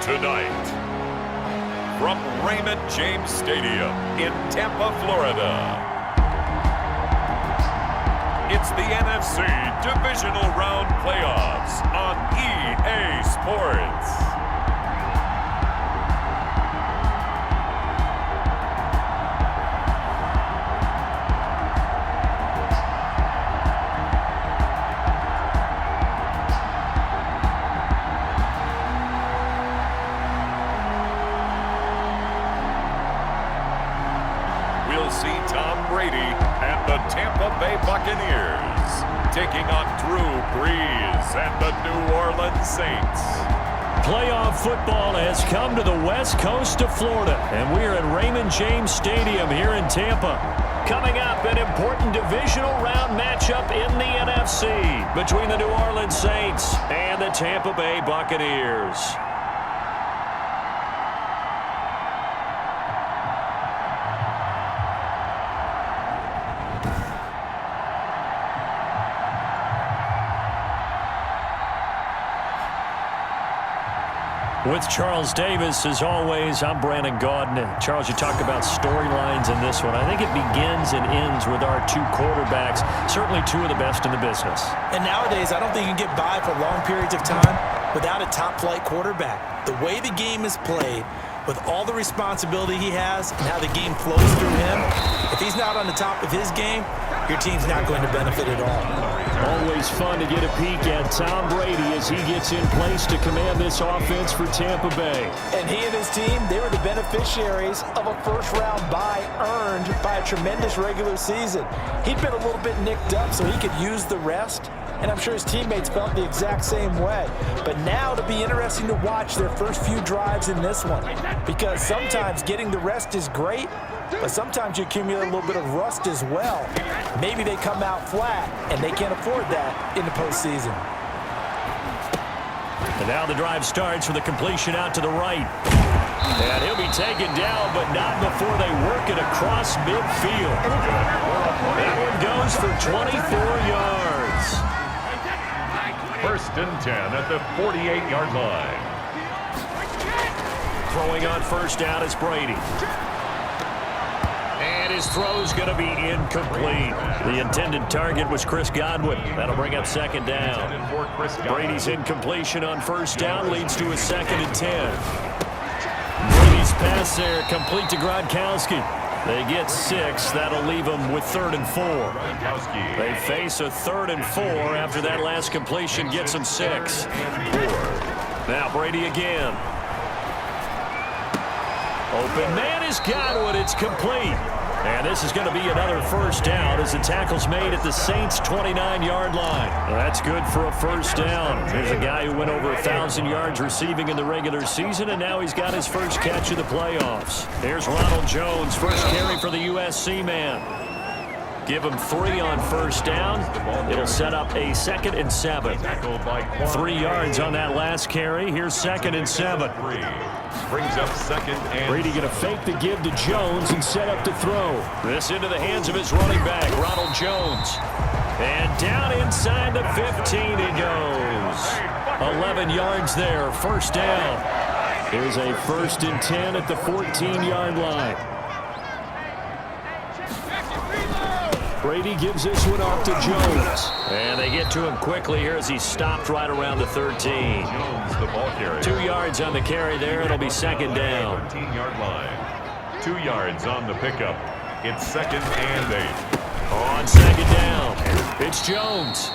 Tonight, from Raymond James Stadium in Tampa, Florida, it's the NFC Divisional Round Playoffs on EA Sports. We'll see Tom Brady and the Tampa Bay Buccaneers taking on Drew Brees and the New Orleans Saints. Playoff football has come to the west coast of Florida, and we're at Raymond James Stadium here in Tampa. Coming up, an important divisional round matchup in the NFC between the New Orleans Saints and the Tampa Bay Buccaneers. With Charles Davis, as always, I'm Brandon Gaudin. Charles, you talk about storylines in this one. I think it begins and ends with our two quarterbacks, certainly two of the best in the business. And nowadays, I don't think you can get by for long periods of time without a top-flight quarterback. The way the game is played, with all the responsibility he has and how the game flows through him, if he's not on the top of his game, your team's not going to benefit at all. Always fun to get a peek at Tom Brady as he gets in place to command this offense for Tampa Bay. And he and his team, they were the beneficiaries of a first-round bye earned by a tremendous regular season. He'd been a little bit nicked up so he could use the rest, and I'm sure his teammates felt the exact same way. But now it'll be interesting to watch their first few drives in this one, because sometimes getting the rest is great, but sometimes you accumulate a little bit of rust as well. Maybe they come out flat, and they can't afford that in the postseason. And now the drive starts with a completion out to the right. And he'll be taken down, but not before they work it across midfield. That one goes for 24 yards. First and 10 at the 48-yard line. Throwing on first down is Brady. And his throw's going to be incomplete. The intended target was Chris Godwin. That'll bring up second down. Brady's incompletion on first down leads to a 2nd and 10. Brady's pass there complete to Gronkowski. They get 6. That'll leave them with 3rd and 4. They face a 3rd and 4 after that last completion gets them 6. Now Brady again. Open man is Godwin. It's complete. And this is going to be another first down as the tackle's made at the Saints' 29-yard line. Well, that's good for a first down. There's a guy who went over 1,000 yards receiving in the regular season, and now he's got his first catch of the playoffs. Here's Ronald Jones, first carry for the USC man. Give him 3 on first down. It'll set up a 2nd and 7. 3 yards on that last carry. Here's 2nd and 7. Brings up 2nd and Brady going to fake the give to Jones and set up to throw. This into the hands of his running back, Ronald Jones. And down inside the 15 he goes. 11 yards there, first down. Here's a 1st and 10 at the 14-yard line. Brady gives this one off to Jones. And they get to him quickly here as he's stopped right around the 13. Jones, the ball carrier. 2 yards on the carry there. It'll be 2nd down. 13-yard line. 2 yards on the pickup. It's 2nd and 8. On 2nd down, it's Jones.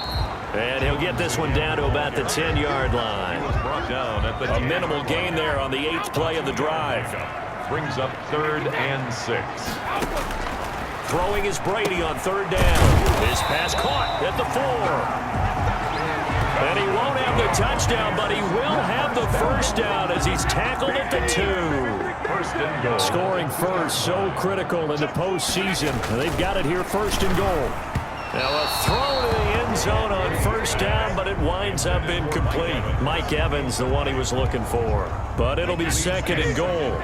And he'll get this one down to about the 10-yard line. Brought down at the A minimal gain there on the 8th play of the drive. Brings up 3rd and 6. Throwing is Brady on 3rd down. This pass caught at the 4. And he won't have the touchdown, but he will have the first down as he's tackled at the 2. First and goal. Scoring first, so critical in the postseason. They've got it here, 1st and goal. Now a throw to the end zone on first down, but it winds up incomplete. Mike Evans, the one he was looking for. But it'll be 2nd and goal.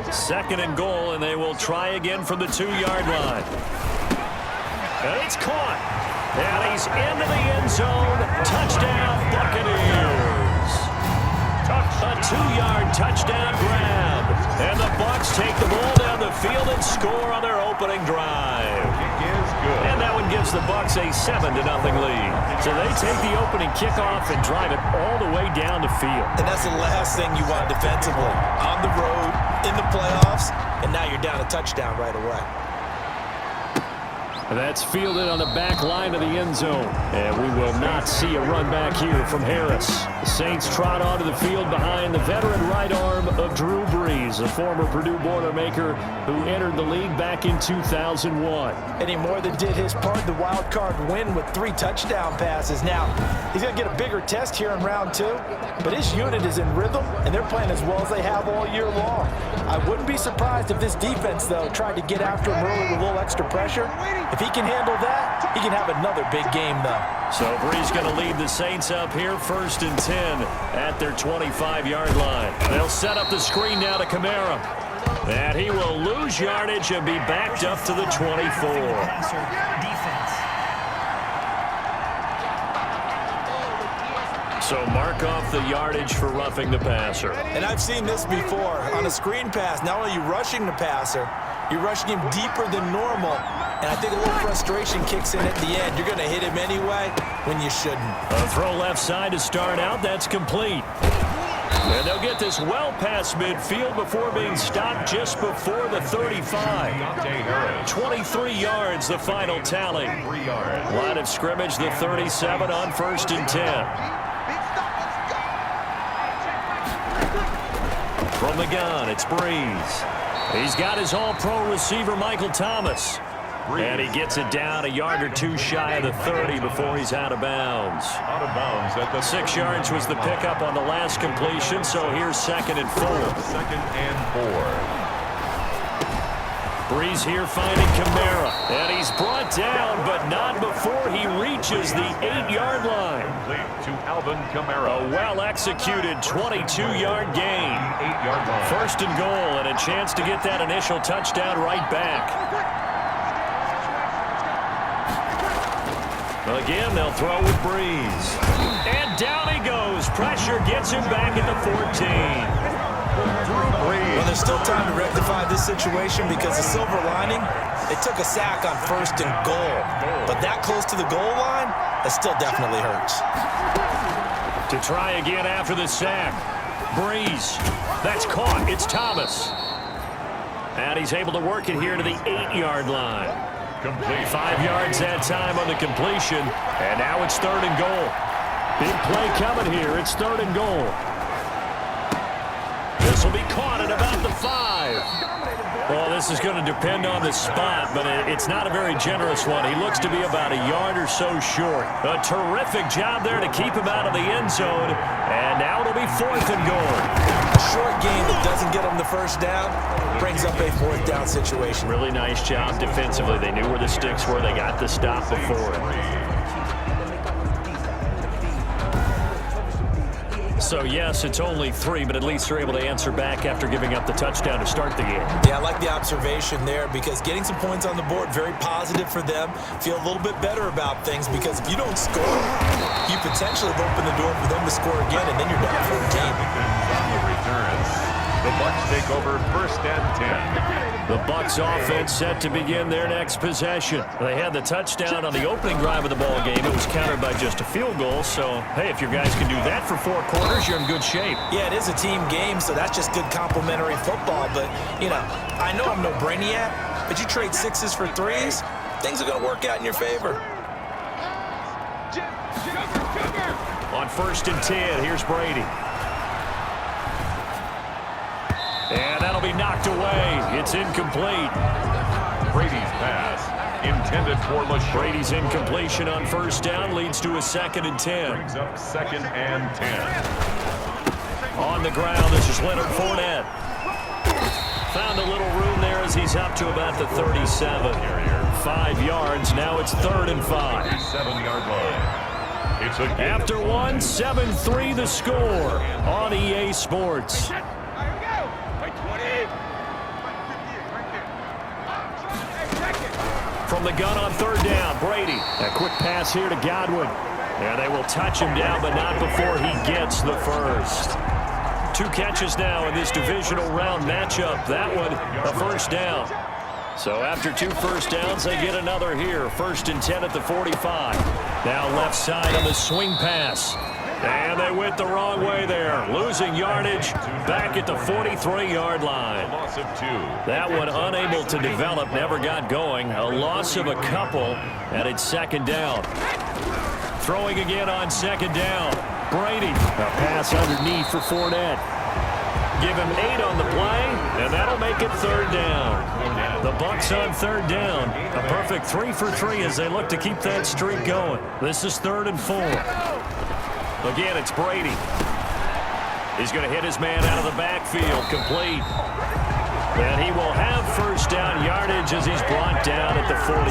2nd and goal, and they will try again from the 2-yard line. And it's caught. And he's into the end zone. Touchdown, Buccaneers. A 2-yard touchdown grab. And the Bucs take the ball down the field and score on their opening drive. And that one gives the Bucs a 7-0 lead. So they take the opening kickoff and drive it all the way down the field. And that's the last thing you want defensively. On the road, in the playoffs, and now you're down a touchdown right away. That's fielded on the back line of the end zone. And we will not see a run back here from Harris. The Saints trot onto the field behind the veteran right arm of Drew Brees, a former Purdue Boilermaker who entered the league back in 2001. And he more than did his part in the wild card win with 3 touchdown passes. Now, he's going to get a bigger test here in round 2, but his unit is in rhythm, and they're playing as well as they have all year long. I wouldn't be surprised if this defense, though, tried to get after him early with a little extra pressure. If he can handle that, he can have another big game, though. So Brees going to lead the Saints up here, 1st and 10 at their 25-yard line. They'll set up the screen now to Kamara. And he will lose yardage and be backed up to the 24. So mark off the yardage for roughing the passer. And I've seen this before. On a screen pass, not only are you rushing the passer, you're rushing him deeper than normal. And I think a little frustration kicks in at the end. You're going to hit him anyway when you shouldn't. A throw left side to start out. That's complete. And they'll get this well past midfield before being stopped just before the 35. 23 yards, the final tally. Line of scrimmage, the 37 on 1st and 10. From the gun, it's Brees. He's got his all-pro receiver, Michael Thomas. And he gets it down a yard or 2 shy of the 30 before he's out of bounds. Out of bounds at the 6 yards was the pickup on the last completion, so here's 2nd and 4. 2nd and 4. Brees here finding Kamara. And he's brought down, but not before he reaches the 8-yard line. Complete to Alvin Kamara. A well-executed 22-yard gain. 8-yard line. 1st and goal, and a chance to get that initial touchdown right back. Again, they'll throw with Brees. And down he goes. Pressure gets him back at the 14. Well, there's still time to rectify this situation because the silver lining, they took a sack on 1st and goal. But that close to the goal line, that still definitely hurts. To try again after the sack. Brees. That's caught. It's Thomas. And he's able to work it here to the 8-yard line. Complete. 5 yards that time on the completion. And now it's 3rd and goal. Big play coming here. It's 3rd and goal. This will be caught at about the 5. Well, this is going to depend on the spot, but it's not a very generous one. He looks to be about a yard or so short. A terrific job there to keep him out of the end zone. And now it'll be 4th and goal. A short game that doesn't get them the 1st down brings up a 4th down situation. Really nice job defensively. They knew where the sticks were. They got the stop before it. So, yes, it's only 3, but at least they're able to answer back after giving up the touchdown to start the game. Yeah, I like the observation there because getting some points on the board, very positive for them. Feel a little bit better about things because if you don't score, you potentially have opened the door for them to score again, and then you're down 14. On the returns. The Bucs take over 1st and 10. The Bucs offense set to begin their next possession. They had the touchdown on the opening drive of the ball game. It was countered by just a field goal. So, hey, if your guys can do that for 4 quarters, you're in good shape. Yeah, it is a team game, so that's just good complementary football. But, you know, I know I'm no brainiac, but you trade 6s for 3s, things are going to work out in your favor. On 1st and 10, here's Brady. And that'll be knocked away. It's incomplete. Brady's pass intended for LaShawn. Brady's incompletion on 1st down leads to a 2nd and 10. Brings up 2nd and 10. On the ground, this is Leonard Fournette. Found a little room there as he's up to about the 37. 5 yards, now it's 3rd and 5. 7-yard line. It's a After 1, 7-3 the score on EA Sports. From the gun on 3rd down, Brady. A quick pass here to Godwin. And they will touch him down, but not before he gets the 1st. 2 catches now in this divisional round matchup. That one, a first down. So after 2 first downs, they get another here. 1st and 10 at the 45. Now left side on the swing pass. And they went the wrong way there. Losing yardage back at the 43-yard line. Loss of 2. That one unable to develop, never got going. A loss of a couple, and it's 2nd down. Throwing again on 2nd down. Brady, a pass underneath for Fournette. Give him 8 on the play, and that'll make it 3rd down. The Bucs on 3rd down. A perfect 3 for 3 as they look to keep that streak going. This is 3rd and 4. Again, it's Brady. He's going to hit his man out of the backfield, complete. And he will have first down yardage as he's brought down at the 41.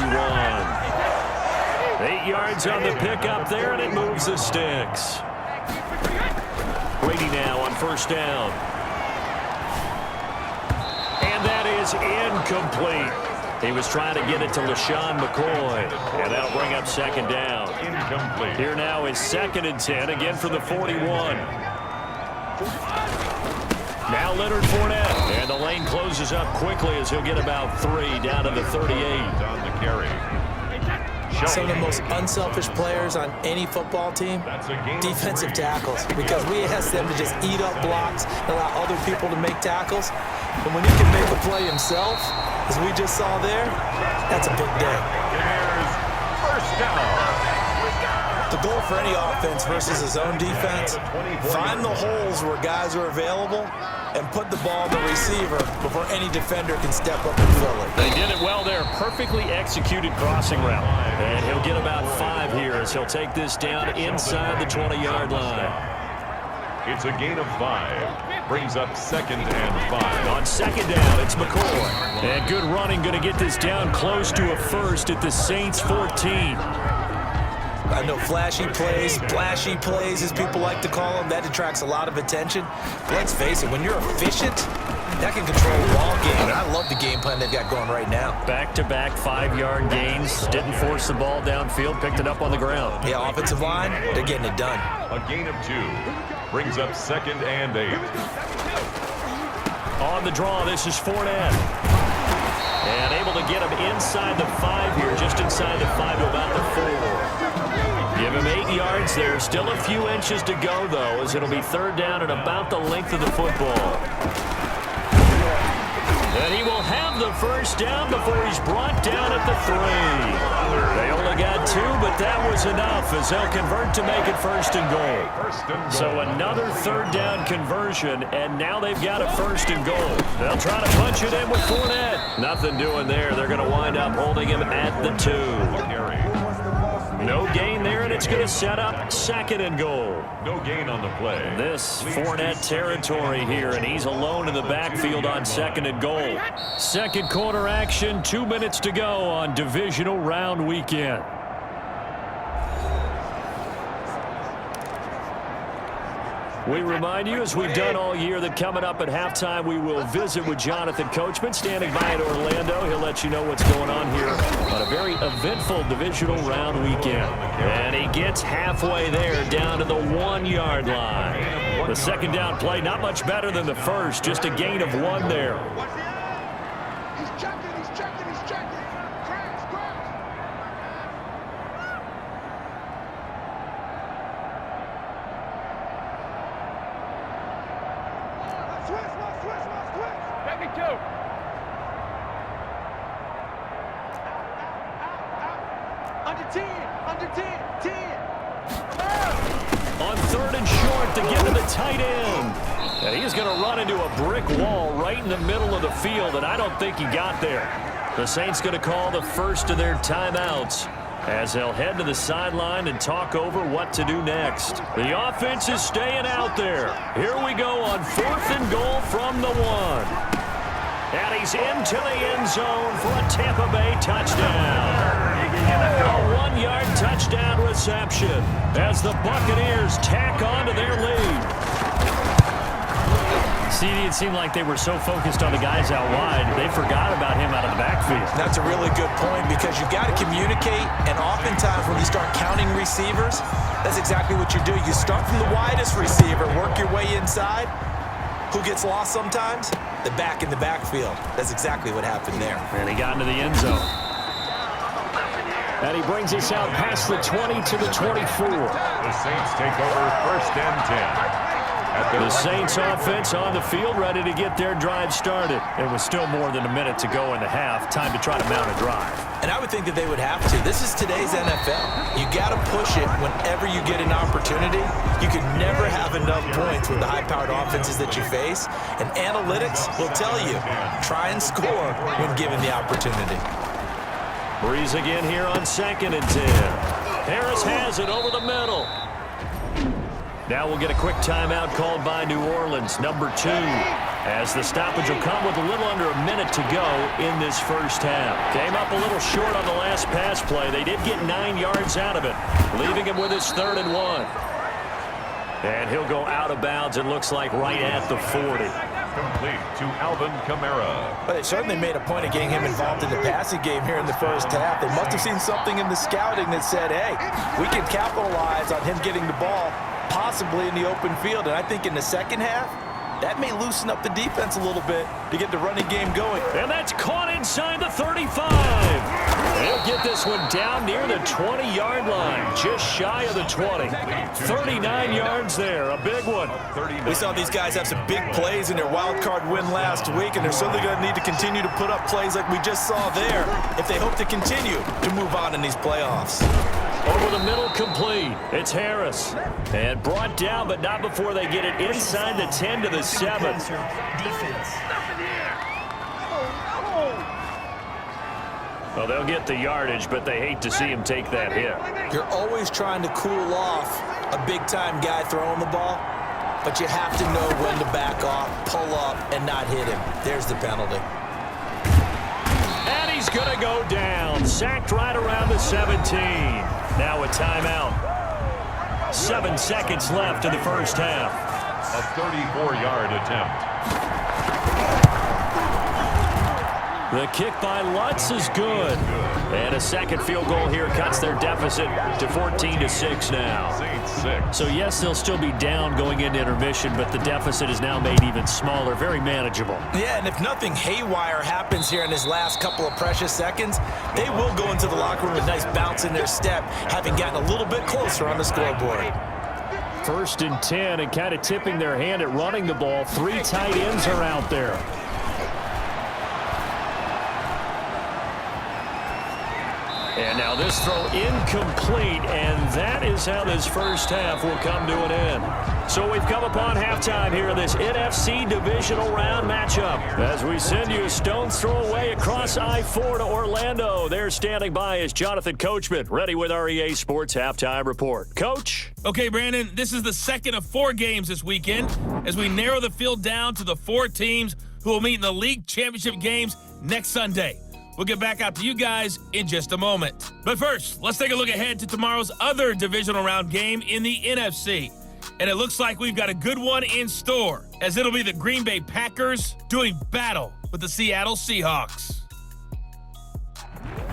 8 yards on the pickup there, and it moves the sticks. Brady now on first down. And that is incomplete. He was trying to get it to LaShawn McCoy, and that'll bring up 2nd down. Incomplete. Here now is 2nd and 10, again for the 41. Now Leonard Fournette, and the lane closes up quickly as he'll get about 3 down to the 38. On the carry. Some of the most unselfish players on any football team, defensive tackles, because we ask them to just eat up blocks and allow other people to make tackles. And when he can make a play himself, as we just saw there, that's a big day. Buccaneers, first down. The goal for any offense versus his own defense, find the holes where guys are available and put the ball in the receiver before any defender can step up and fill it. They did it well there. Perfectly executed crossing route. And he'll get about 5 here as he'll take this down inside the 20-yard line. It's a gain of 5. Brings up 2nd and 5. On 2nd down, it's McCoy. And good running, going to get this down close to a first at the Saints 14. I know flashy plays, splashy plays, as people like to call them, that attracts a lot of attention. But let's face it, when you're efficient, that can control a ball game. And I love the game plan they've got going right now. Back-to-back 5-yard gains. Didn't force the ball downfield, picked it up on the ground. Yeah, offensive line, they're getting it done. A gain of 2. Brings up 2nd and 8. On the draw, this is Fournette. And able to get him inside the 5 here, just inside the 5 to about the 4. Give him 8 yards there. Still a few inches to go, though, as it'll be 3rd down and about the length of the football. And he will have the first down before he's brought down at the 3. They only got 2, but that was enough as they'll convert to make it 1st and goal. So another 3rd down conversion, and now they've got a 1st and goal. They'll try to punch it in with Fournette. Nothing doing there. They're going to wind up holding him at the 2. No gain there, and it's going to set up 2nd and goal. No gain on the play. This Fournette territory here, and he's alone in the backfield on 2nd and goal. Second quarter action, 2 minutes to go on divisional round weekend. We remind you, as we've done all year, that coming up at halftime, we will visit with Jonathan Coachman, standing by in Orlando. He'll let you know what's going on here on a very eventful divisional round weekend. And he gets halfway there, down to the 1-yard line. The 2nd down play, not much better than the first, just a gain of 1 there. He's checking. Crash. Switch. Take me 2. Under 10. 10. On 3rd and short to get to the tight end. And he's going to run into a brick wall right in the middle of the field, and I don't think he got there. The Saints going to call the first of their timeouts as they'll head to the sideline and talk over what to do next. The offense is staying out there. Here we go on 4th and goal from the 1. And he's into the end zone for a Tampa Bay touchdown. A 1-yard touchdown reception as the Buccaneers tack on to their lead. CD, it seemed like they were so focused on the guys out wide, they forgot about him out of the backfield. That's a really good point, because you've got to communicate, and oftentimes when you start counting receivers, that's exactly what you do. You start from the widest receiver, work your way inside, Who gets lost sometimes? The back in the backfield. That's exactly what happened there. And he got into the end zone. And he brings us out past the 20 to the 24. The Saints take over 1st and 10. The Saints offense on the field, ready to get their drive started. It was still more than a minute to go in the half. Time to try to mount a drive. And I would think that they would have to. This is today's NFL. You got to push it whenever you get an opportunity. You can never have enough points with the high-powered offenses that you face. And analytics will tell you, try and score when given the opportunity. Breeze again here on 2nd and 10. Harris has it over the middle. Now we'll get a quick timeout called by New Orleans, number 2, as the stoppage will come with a little under a minute to go in this first half. Came up a little short on the last pass play. They did get 9 yards out of it, leaving him with his 3rd and 1. And he'll go out of bounds, it looks like, right at the 40. Complete to Alvin Kamara. But they certainly made a point of getting him involved in the passing game here in the first half. They must have seen something in the scouting that said, hey, we can capitalize on him getting the ball possibly in the open field. And I think in the second half, that may loosen up the defense a little bit to get the running game going. And that's caught inside the 35. They'll get this one down near the 20-yard line, just shy of the 20. 39 yards there, a big one. We saw these guys have some big plays in their wild card win last week, and they're certainly going to need to continue to put up plays like we just saw there if they hope to continue to move on in these playoffs. Over the middle, complete. It's Harris. And brought down, but not before they get it inside the 10 to the 7. Well, they'll get the yardage, but they hate to see him take that hit. You're always trying to cool off a big-time guy throwing the ball, but you have to know when to back off, pull up, and not hit him. There's the penalty. And he's going to go down. Sacked right around the 17. Now a timeout. 7 seconds left in the first half. A 34-yard attempt. The kick by Lutz is good. And a second field goal here cuts their deficit to 14-6 now. So, yes, they'll still be down going into intermission, but the deficit is now made even smaller, very manageable. Yeah, and if nothing haywire happens here in his last couple of precious seconds, they will go into the locker room with a nice bounce in their step, having gotten a little bit closer on the scoreboard. 1st and 10, and kind of tipping their hand at running the ball. 3 tight ends are out there. And now this throw incomplete, and that is how this first half will come to an end. So we've come upon halftime here in this NFC Divisional Round matchup. As we send you a stone's throw away across I-4 to Orlando. There standing by is Jonathan Coachman, ready with our EA Sports Halftime Report. Coach? Okay, Brandon, this is the second of 4 games this weekend as we narrow the field down to the 4 teams who will meet in the league championship games next Sunday. We'll get back out to you guys in just a moment. But first, let's take a look ahead to tomorrow's other divisional round game in the NFC. And it looks like we've got a good one in store, as it'll be the Green Bay Packers doing battle with the Seattle Seahawks.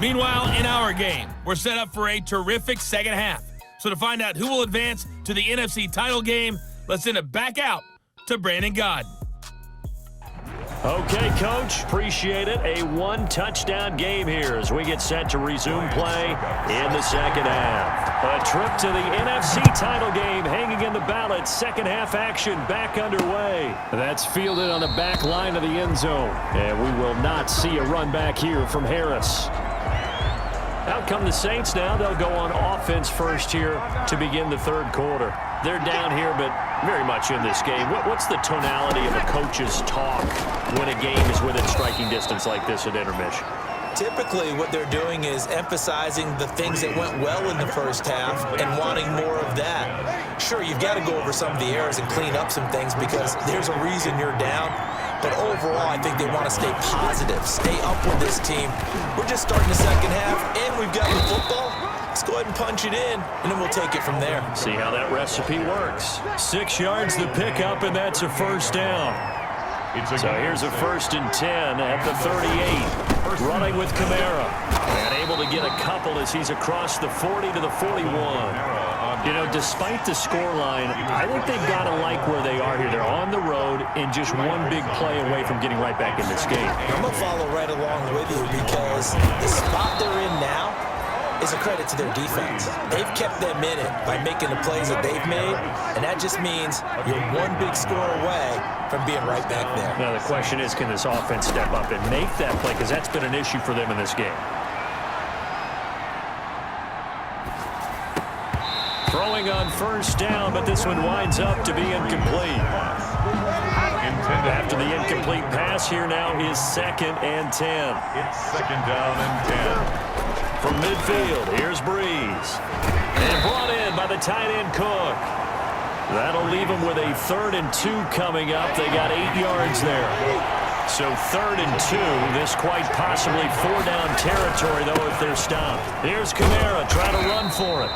Meanwhile, in our game, we're set up for a terrific second half. So to find out who will advance to the NFC title game, let's send it back out to Brandon Godden. Okay, Coach, appreciate it. A 1-touchdown game here as we get set to resume play in the second half. A trip to the NFC title game hanging in the balance. Second half action back underway. That's fielded on the back line of the end zone. And we will not see a run back here from Harris. Out come the Saints now. They'll go on offense first here to begin the third quarter. They're down here, but very much in this game. What's the tonality of a coach's talk when a game is within striking distance like this at intermission? Typically, what they're doing is emphasizing the things that went well in the first half and wanting more of that. Sure, you've got to go over some of the errors and clean up some things because there's a reason you're down. But overall, I think they want to stay positive, stay up with this team. We're just starting the second half, and we've got the football. Let's go ahead and punch it in, and then we'll take it from there. See how that recipe works. 6 yards the pickup, and that's a first down. So here's a 1st and 10 at the 38. Running with Kamara. And able to get a couple as he's across the 40 to the 41. You know, despite the scoreline, I think they've got to like where they are here. They're on the road and just one big play away from getting right back in this game. I'm going to follow right along with you because the spot they're in now is a credit to their defense. They've kept them in it by making the plays that they've made, and that just means you're one big score away from being right back there. Now, the question is, can this offense step up and make that play? Because that's been an issue for them in this game. Throwing on first down, but this one winds up to be incomplete. After the incomplete pass, here now is 2nd and 10. It's 2nd down and 10. From midfield, here's Breeze. And brought in by the tight end Cook. That'll leave them with a 3rd and 2 coming up. They got 8 yards there. So 3rd and 2. This quite possibly 4-down territory, though, if they're stopped. Here's Kamara trying to run for it.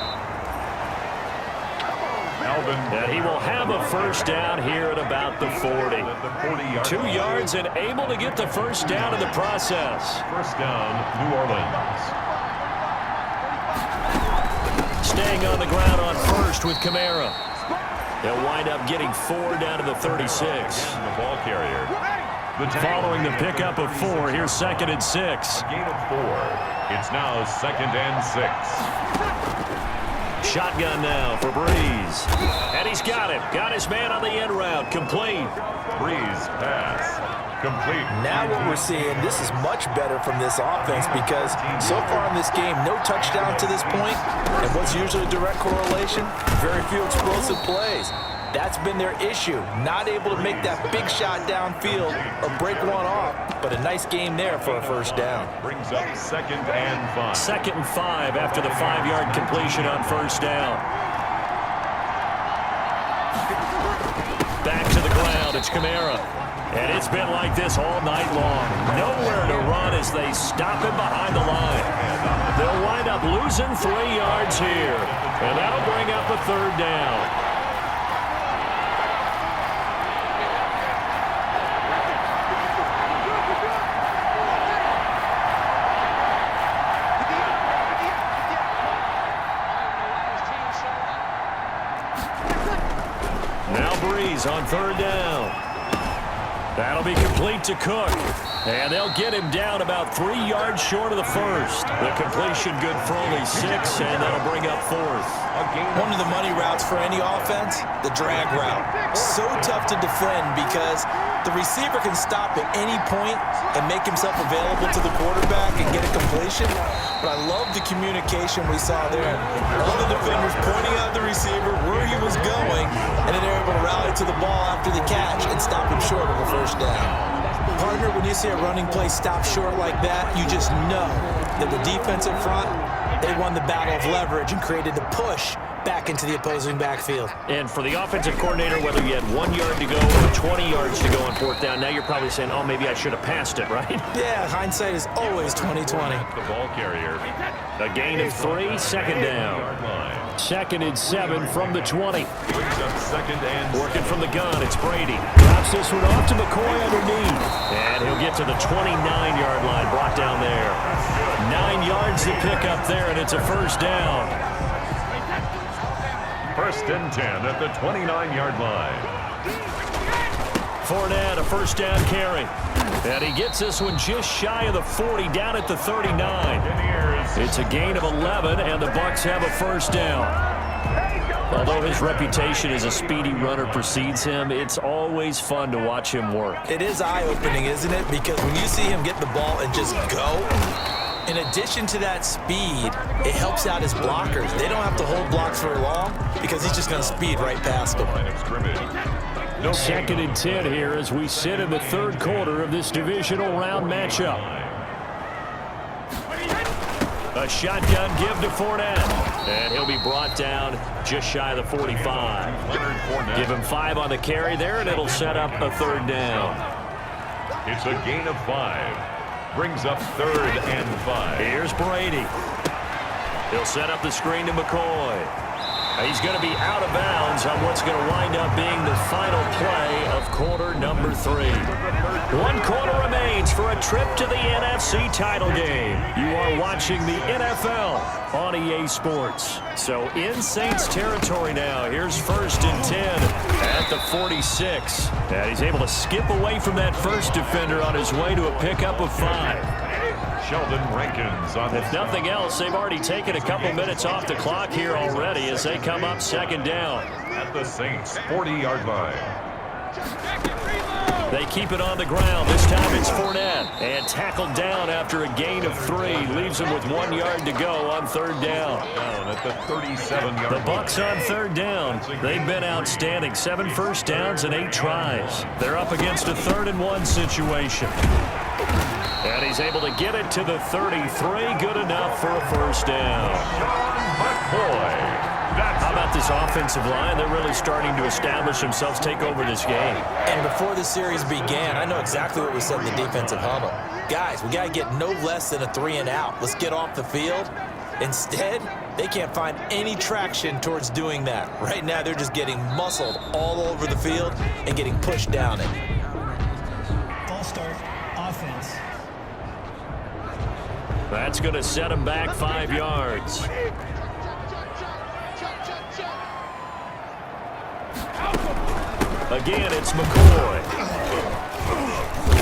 And he will have a first down here at about the 40. 2 yards and able to get the first down in the process. First down, New Orleans. Staying on the ground on first with Kamara. They'll wind up getting 4 down to the 36. The ball carrier. Following the pickup of 4, here's 2nd and 6. Gain of 4. It's now 2nd and 6. Shotgun now for Breeze. And he's got him. Got his man on the end route. Complete. Breeze pass. Complete. Now what we're seeing, this is much better from this offense because so far in this game, no touchdown to this point. And what's usually a direct correlation? Very few explosive plays. That's been their issue. Not able to make that big shot downfield or break one off. But a nice game there for a first down. Brings up 2nd and 5. 2nd and 5 after the 5-yard completion on first down. Back to the ground. It's Kamara. And it's been like this all night long. Nowhere to run as they stop him behind the line. They'll wind up losing 3 yards here. And that'll bring up a 3rd down. On 3rd down. That'll be complete to Cook. And they'll get him down about 3 yards short of the first. The completion good for only 6, and that'll bring up 4th. One of the money routes for any offense, the drag route. So tough to defend because the receiver can stop at any point and make himself available to the quarterback and get a completion. But I love the communication we saw there. All the defenders pointing out the receiver where he was going, and then they're able to rally to the ball after the catch and stop him short of a first down. Partner, when you see a running play stop short like that, you just know that the defensive front, they won the battle of leverage and created the push back into the opposing backfield. And for the offensive coordinator, whether you had 1 yard to go or 20 yards to go on 4th down, now you're probably saying, oh, maybe I should have passed it, right? Yeah, hindsight is always 20/20. The ball carrier. A gain of 3, 2nd down. 2nd and 7 from the 20. Brings up 2nd and Working from the gun, it's Brady. Drops this one off to McCoy underneath. And he'll get to the 29-yard line, brought down there. 9 yards to pick up there, and it's a first down. 1st and 10 at the 29-yard line. Fournette, a first down carry. And he gets this one just shy of the 40, down at the 39. It's a gain of 11, and the Bucs have a first down. Although his reputation as a speedy runner precedes him, it's always fun to watch him work. It is eye-opening, isn't it? Because when you see him get the ball and just go, in addition to that speed, it helps out his blockers. They don't have to hold blocks very long because he's just going to speed right past them. 2nd and 10 here as we sit in the 3rd quarter of this divisional round matchup. A shotgun give to Fournette. And he'll be brought down just shy of the 45. Give him 5 on the carry there, and it'll set up a 3rd down. It's a gain of 5. Brings up 3rd and 5. Here's Brady. He'll set up the screen to McCoy. He's going to be out of bounds on what's going to wind up being the final play of quarter number 3. 1 quarter remains for a trip to the NFC title game. You are watching the NFL on EA Sports. So in Saints territory now. Here's 1st and 10 at the 46. And he's able to skip away from that first defender on his way to a pickup of 5. Sheldon Rankins on If nothing else, they've already taken a couple minutes off the clock here already as they come up 2nd down. at the Saints' 40-yard line. They keep it on the ground. This time it's Fournette. And tackled down after a gain of 3. Leaves him with 1 yard to go on 3rd down. Down at the 37-yard line. The Bucs on 3rd down. They've been outstanding. 7 first downs and 8 tries. They're up against a 3rd and 1 situation. And he's able to get it to the 33. Good enough for a first down. How about this offensive line? They're really starting to establish themselves, take over this game. And before the series began, I know exactly what we said in the defensive huddle. Guys, we got to get no less than a 3 and out. Let's get off the field. Instead, they can't find any traction towards doing that. Right now, they're just getting muscled all over the field and getting pushed down it. False start, offense. That's going to set him back 5 yards. Again, it's McCoy.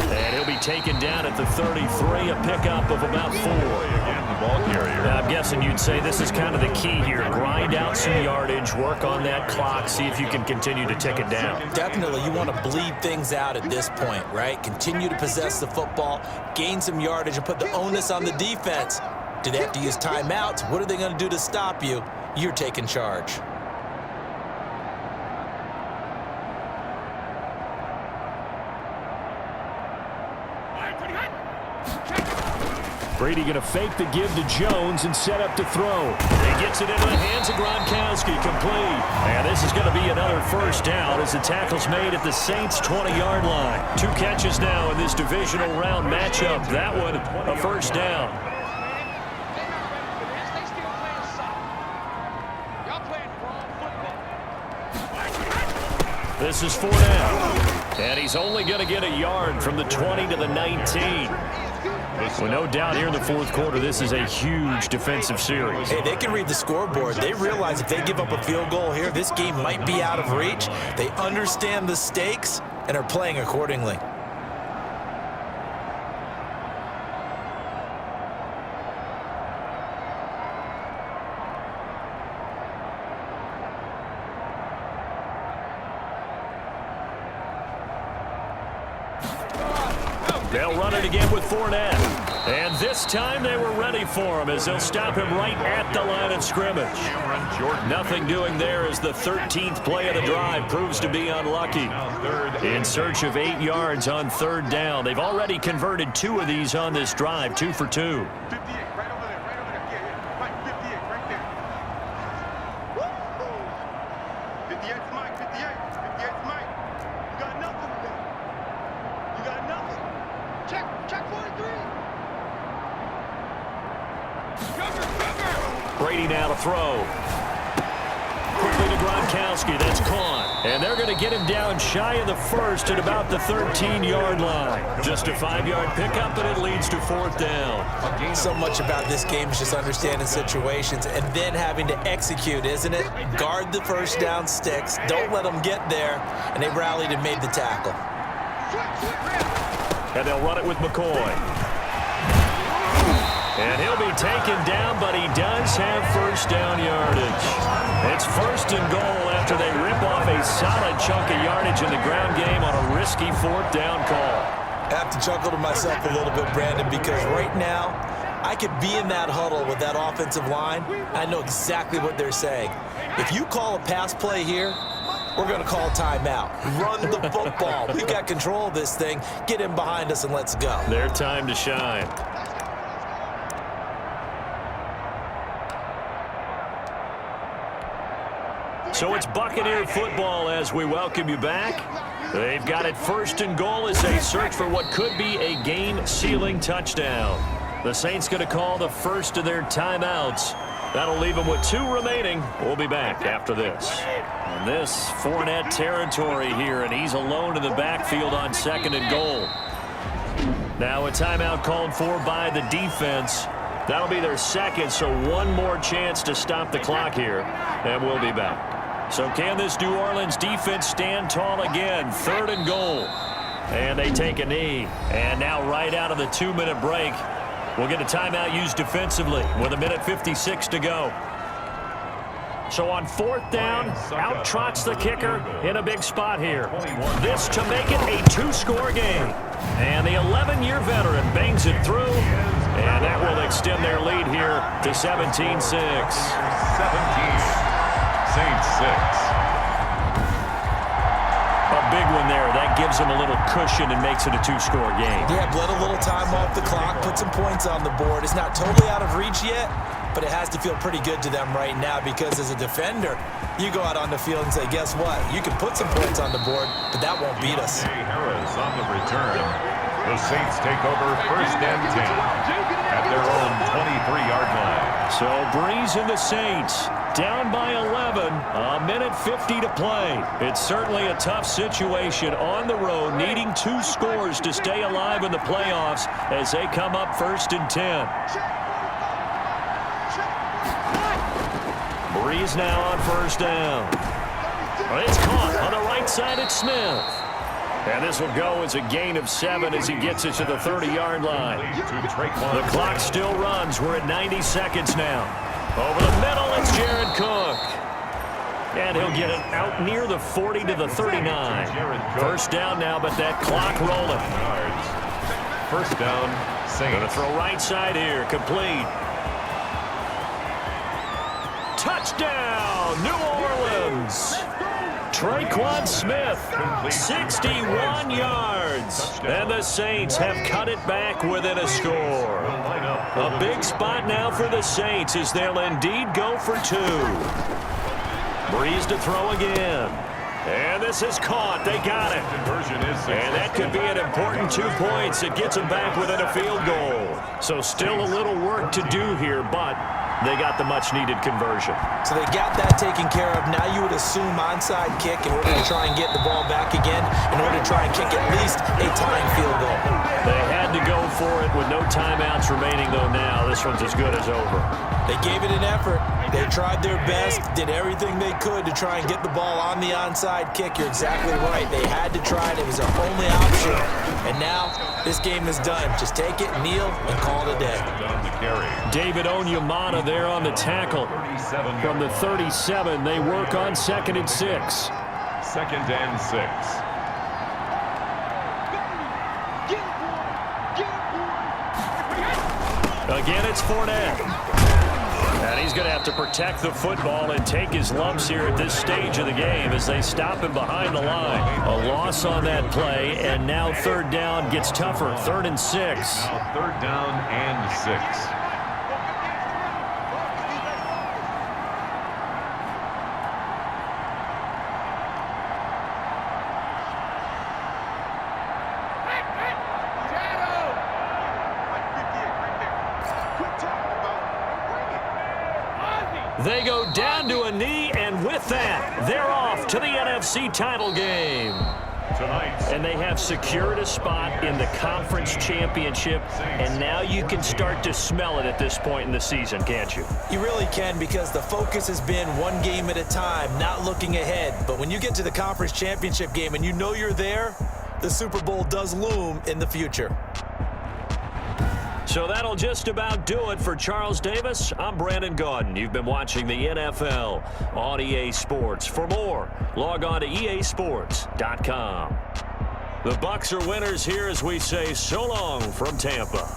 And he'll be taken down at the 33, a pickup of about 4. Again, the ball carrier. Now, I'm guessing you'd say this is kind of the key here. Grind out some yardage, work on that clock, see if you can continue to tick it down. Definitely, you want to bleed things out at this point, right? Continue to possess the football, gain some yardage, and put the onus on the defense. Do they have to use timeouts? What are they going to do to stop you? You're taking charge. Brady going to fake the give to Jones and set up to throw. He gets it into the hands of Gronkowski, complete. And this is going to be another first down as the tackle's made at the Saints' 20-yard line. 2 catches now in this divisional round matchup. That one, a first down. This is Fournette. And he's only going to get a yard from the 20 to the 19. Well, no doubt here in the 4th quarter, this is a huge defensive series. Hey, they can read the scoreboard. They realize if they give up a field goal here, this game might be out of reach. They understand the stakes and are playing accordingly. They'll run it again with Fournette. And this time they were ready for him as they'll stop him right at the line of scrimmage. Nothing doing there as the 13th play of the drive proves to be unlucky. In search of 8 yards on 3rd down. They've already converted 2 of these on this drive, 2 for 2. 58, right over there, right over there. Yeah, right, 58, right there. 58's Mike, 58's Mike. You got nothing today. You got nothing. Check 43. Brady now to throw. Quickly to Gronkowski. That's caught. And they're going to get him down shy of the 1st at about the 13-yard line. Just a 5-yard pickup, and it leads to 4th down. So much about this game is just understanding situations and then having to execute, isn't it? Guard the first down sticks. Don't let them get there. And they rallied and made the tackle. And they'll run it with McCoy. And he'll be taken down, but he does have first down yardage. It's 1st and goal after they rip off a solid chunk of yardage in the ground game on a risky 4th down call. I have to chuckle to myself a little bit, Brandon, because right now I could be in that huddle with that offensive line. I know exactly what they're saying. If you call a pass play here, we're going to call timeout. Run the football. We've got control of this thing. Get in behind us and let's go. Their time to shine. So it's Buccaneer football as we welcome you back. They've got it 1st and goal as they search for what could be a game-sealing touchdown. The Saints going to call the first of their timeouts. That'll leave them with 2 remaining. We'll be back after this. And this Fournette territory here, and he's alone in the backfield on 2nd and goal. Now a timeout called for by the defense. That'll be their 2nd, so 1 more chance to stop the clock here, and we'll be back. So can this New Orleans defense stand tall again? 3rd and goal. And they take a knee. And now right out of the 2-minute break, we'll get a timeout used defensively with 1:56 to go. So on 4th down, out trots the kicker in a big spot here. This to make it a 2-score game. And the 11-year veteran bangs it through, and that will extend their lead here to 17-6. 17. Saints 6. A big one there. That gives them a little cushion and makes it a 2-score game. Yeah, bled a little time off the clock, put some points on the board. It's not totally out of reach yet, but it has to feel pretty good to them right now because as a defender, you go out on the field and say, guess what? You can put some points on the board, but that won't beat us. Harris on the return. The Saints take over 1st and 10 at their own 23-yard line. So Breeze and the Saints down by 11, 1:50 to play. It's certainly a tough situation on the road, needing 2 scores to stay alive in the playoffs as they come up 1st and 10. Breeze now on 1st down. It's caught on the right side at Smith. And this will go as a gain of 7 as he gets it to the 30-yard line. The clock still runs. We're at 90 seconds now. Over the middle, it's Jared Cook. And he'll get it out near the 40 to the 39. 1st down now, but that clock rolling. 1st down, Saints. Going to throw right side here, complete. Touchdown, New Orleans. Traquan Smith, 61 yards. And the Saints have cut it back within a score. A big spot now for the Saints as they'll indeed go for 2. Breeze to throw again. And this is caught. They got it. And that could be an important 2 points. It gets them back within a field goal. So still a little work to do here, but they got the much-needed conversion. So they got that taken care of. Now you would assume onside kick in order to try and get the ball back again, in order to try and kick at least a tying field goal. They had to go for it with no timeouts remaining, though now. This one's as good as over. They gave it an effort. They tried their best, did everything they could to try and get the ball on the onside kick. You're exactly right. They had to try it. It was their only option. And now this game is done. Just take it, kneel, and call it a day. David Onyemata there on the tackle. From the 37, they work on 2nd and 6. 2nd and 6. Again, it's Fournette. And he's going to have to protect the football and take his lumps here at this stage of the game as they stop him behind the line. A loss on that play, and now 3rd down gets tougher. 3rd and 6. Now 3rd down and 6. They go down to a knee, and with that, they're off to the NFC title game. And they have secured a spot in the conference championship, and now you can start to smell it at this point in the season, can't you? You really can, because the focus has been one game at a time, not looking ahead. But when you get to the conference championship game and you know you're there, the Super Bowl does loom in the future. So that'll just about do it for Charles Davis. I'm Brandon Gaudin. You've been watching the NFL on EA Sports. For more, log on to easports.com. The Bucs are winners here as we say so long from Tampa.